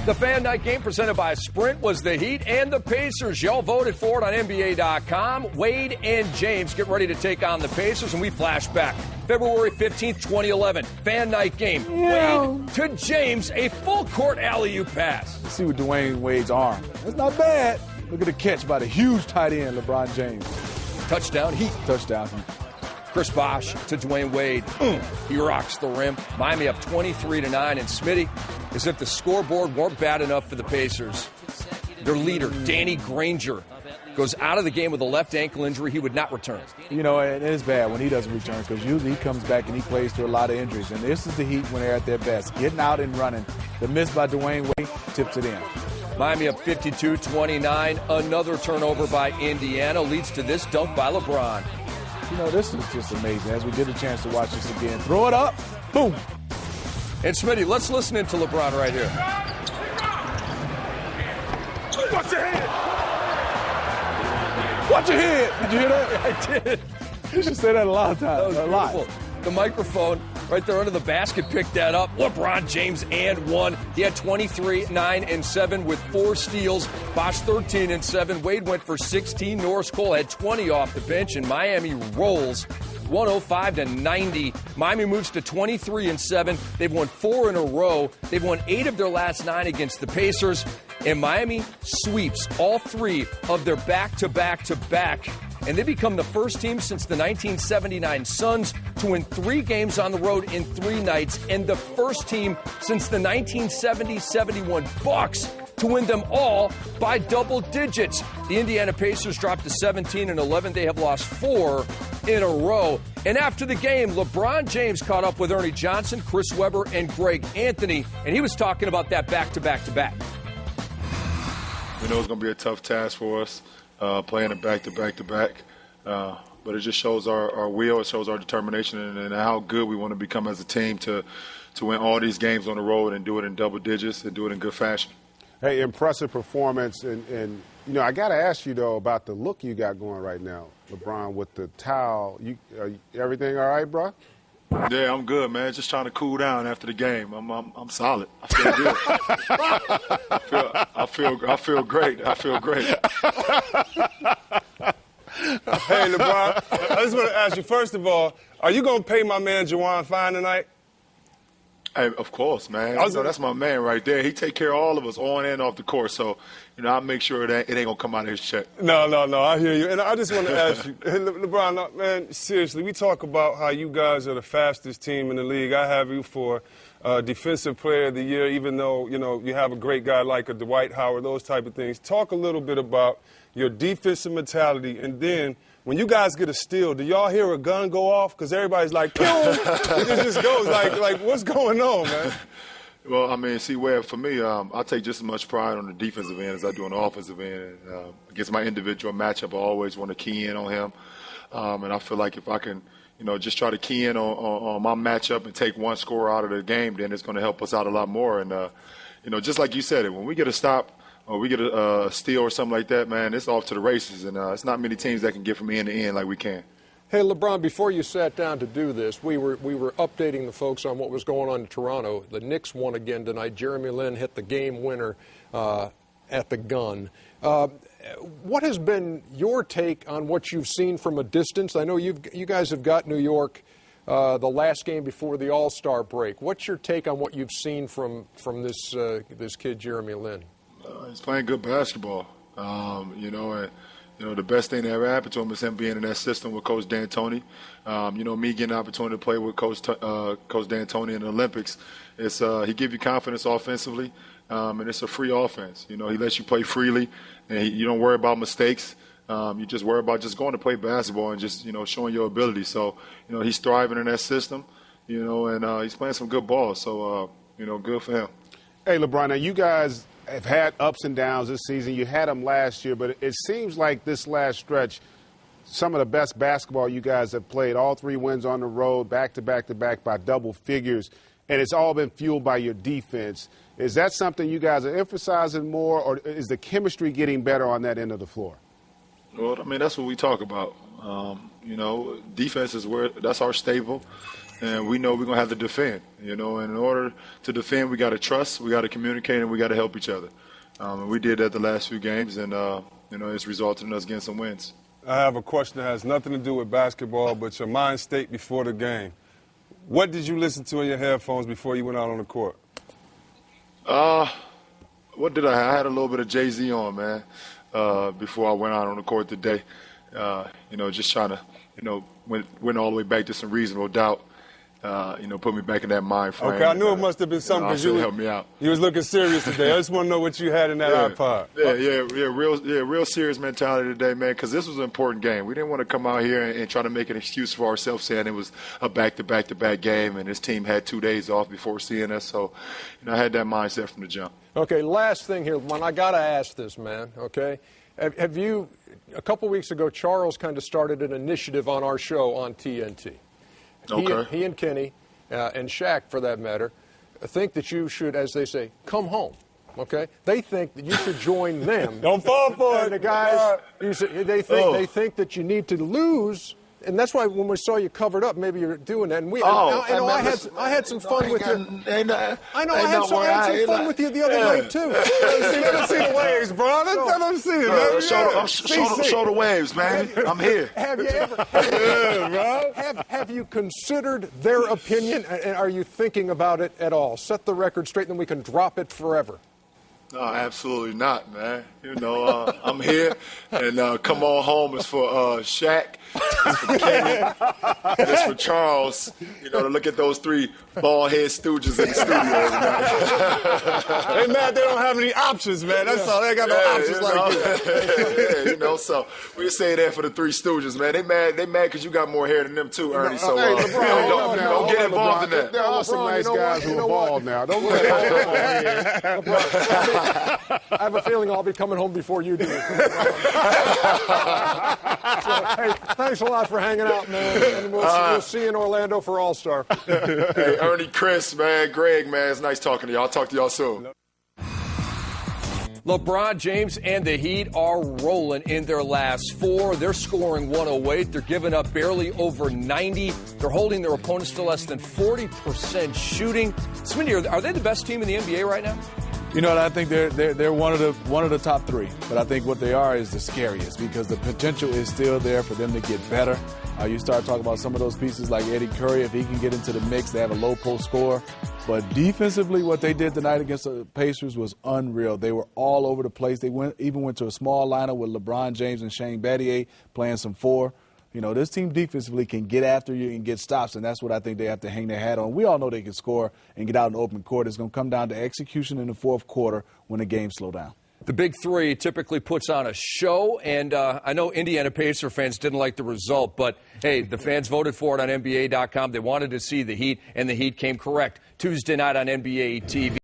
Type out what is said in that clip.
The Fan Night game presented by Sprint was the Heat and the Pacers. Y'all voted for it on NBA.com. Wade and James get ready to take on the Pacers, and we flash back. February 15th, 2011, Fan Night game. Wade to James, a full-court alley-oop pass. Let's see what Dwayne Wade's arm. That's not bad. Look at the catch by the huge tight end, LeBron James. Touchdown Heat. Touchdown Heat. Chris Bosh to Dwayne Wade. He rocks the rim. Miami up 23-9. And Smitty, as if the scoreboard weren't bad enough for the Pacers, their leader, Danny Granger, goes out of the game with a left ankle injury. He would not return. You know, it is bad when he doesn't return because usually he comes back and he plays through a lot of injuries. And this is the Heat when they're at their best. Getting out and running. The miss by Dwayne Wade tips it in. Miami up 52-29. Another turnover by Indiana leads to this dunk by LeBron. You know, this is just amazing. As we get a chance to watch this again, throw it up, boom. And Smitty, let's listen into LeBron right here. Watch your head. Watch your head. Did you hear that? I did. You should say that a lot of times. That was beautiful. The microphone right there under the basket picked that up. LeBron James and one. He had 23, 9, and 7 with 4 steals. Bosh 13 and 7. Wade went for 16. Norris Cole had 20 off the bench, and Miami rolls 105-90. Miami moves to 23 and 7. They've won 4 in a row. They've won 8 of their last 9 against the Pacers, and Miami sweeps all 3 of their back-to-back-to-back. And they become the first team since the 1979 Suns to win 3 games on the road in 3 nights, and the first team since the 1970-71 Bucks to win them all by double digits. The Indiana Pacers dropped to 17 and 11. They have lost 4 in a row. And after the game, LeBron James caught up with Ernie Johnson, Chris Webber, and Greg Anthony, and he was talking about that back-to-back-to-back. We know it's going to be a tough task for us. Playing it back-to-back-to-back. But it just shows our will, it shows our determination and how good we want to become as a team to win all these games on the road and do it in double digits and do it in good fashion. Hey, impressive performance. And you know, I got to ask you, though, about the look you got going right now, LeBron, with the towel. Everything all right, bro? Yeah, I'm good, man. Just trying to cool down after the game. I'm solid. I feel good. I feel great. I feel great. Hey, LeBron, I just want to ask you, first of all, are you going to pay my man Juwan fine tonight? Hey, of course, man. That's my man right there. He take care of all of us on and off the court. So, you know, I'll make sure that it ain't going to come out of his check. No, I hear you. And I just want to ask you, LeBron, man, seriously, we talk about how you guys are the fastest team in the league. I have you for Defensive Player of the Year, even though, you know, you have a great guy like a Dwight Howard, those type of things. Talk a little bit about your defensive mentality, and then when you guys get a steal, do y'all hear a gun go off? Because everybody's like, pew! It just goes like, what's going on, man? Well, I mean, see, Webb, for me, I take just as much pride on the defensive end as I do on the offensive end. Against my individual matchup, I always want to key in on him. And I feel like if I can, you know, just try to key in on my matchup and take one score out of the game, then it's going to help us out a lot more. And, you know, just like you said it, when we get a stop, or we get a steal or something like that, man, it's off to the races. And it's not many teams that can get from end to end like we can. Hey, LeBron, before you sat down to do this, we were updating the folks on what was going on in Toronto. The Knicks won again tonight. Jeremy Lin hit the game winner at the gun. What has been your take on what you've seen from a distance? I know you guys have got New York the last game before the All-Star break. What's your take on what you've seen from this kid, Jeremy Lin? He's playing good basketball, you know, the best thing that ever happened to him is him being in that system with Coach D'Antoni. You know, me getting an opportunity to play with Coach D'Antoni in the Olympics, it's he gives you confidence offensively, and it's a free offense. You know, he lets you play freely, and you don't worry about mistakes. You just worry about just going to play basketball and just, you know, showing your ability. So, you know, he's thriving in that system, you know, and he's playing some good ball. So, you know, good for him. Hey, LeBron, now you guys have had ups and downs this season. You had them last year, but it seems like this last stretch, some of the best basketball you guys have played, all 3 wins on the road, back-to-back-to-back by double figures, and it's all been fueled by your defense. Is that something you guys are emphasizing more, or is the chemistry getting better on that end of the floor? Well, I mean, that's what we talk about. You know, defense is that's our staple. and we know we're going to have to defend. And in order to defend, we got to trust, we got to communicate, and we got to help each other. And we did that the last few games, and it's resulted in us getting some wins. I have a question that has nothing to do with basketball, but your mind state before the game. What did you listen to in your headphones before you went out on the court? What did I have? I had a little bit of Jay-Z on, man, before I went out on the court today. Just trying to, went all the way back to some Reasonable Doubt. Put me back in that mind frame. Okay, I knew it must have been something because you helped me out. You was looking serious today. I just want to know what you had in that iPod. Real serious mentality today, man. Because this was an important game. We didn't want to come out here and try to make an excuse for ourselves, saying it was a back-to-back game, and this team had 2 days off before seeing us. So, I had that mindset from the jump. Okay, last thing here, man. I got to ask this, man. Okay, have you? A couple weeks ago, Charles kind of started an initiative on our show on TNT. He and Kenny, and Shaq, for that matter, think that you should, as they say, come home. Okay? They think that you should join them. Don't fall for it. And the guys, they think that you need to lose. And that's why when we saw you covered up, maybe you're doing that. And I had some fun with you. I had some fun with you the other night too. Let them see the waves, bro. Let them see it, man. Show the waves, man. I'm here. Have you ever? Have you considered their opinion? And are you thinking about it at all? Set the record straight, and then we can drop it forever. No, absolutely not, man. I'm here, and come on home is for Shaq, it's for Kenny, it's for Charles. To look at those 3 bald-head stooges in the studio. They mad they don't have any options, man. That's all. They ain't got no options like you. So we say that for the 3 stooges, man. They mad because you got more hair than them too, Ernie. So don't get involved in that. There are some nice guys who are bald now. Don't let I have a feeling I'll be coming home before you do. So, hey, thanks a lot for hanging out, man. And we'll see you in Orlando for All-Star. Hey, Ernie, Chris, man, Greg, man, it's nice talking to y'all. I'll talk to y'all soon. LeBron James and the Heat are rolling in their last 4. They're scoring 108. They're giving up barely over 90. They're holding their opponents to less than 40% shooting. Smitty, are they the best team in the NBA right now? I think they're one of the top 3. But I think what they are is the scariest because the potential is still there for them to get better. You start talking about some of those pieces like Eddie Curry. If he can get into the mix, they have a low post score. But defensively, what they did tonight against the Pacers was unreal. They were all over the place. They even went to a small lineup with LeBron James and Shane Battier playing some 4. This team defensively can get after you and get stops, and that's what I think they have to hang their hat on. We all know they can score and get out in the open court. It's going to come down to execution in the fourth quarter when the game slows down. The Big 3 typically puts on a show, and I know Indiana Pacer fans didn't like the result, but, hey, the fans voted for it on NBA.com. They wanted to see the Heat, and the Heat came correct Tuesday night on NBATV.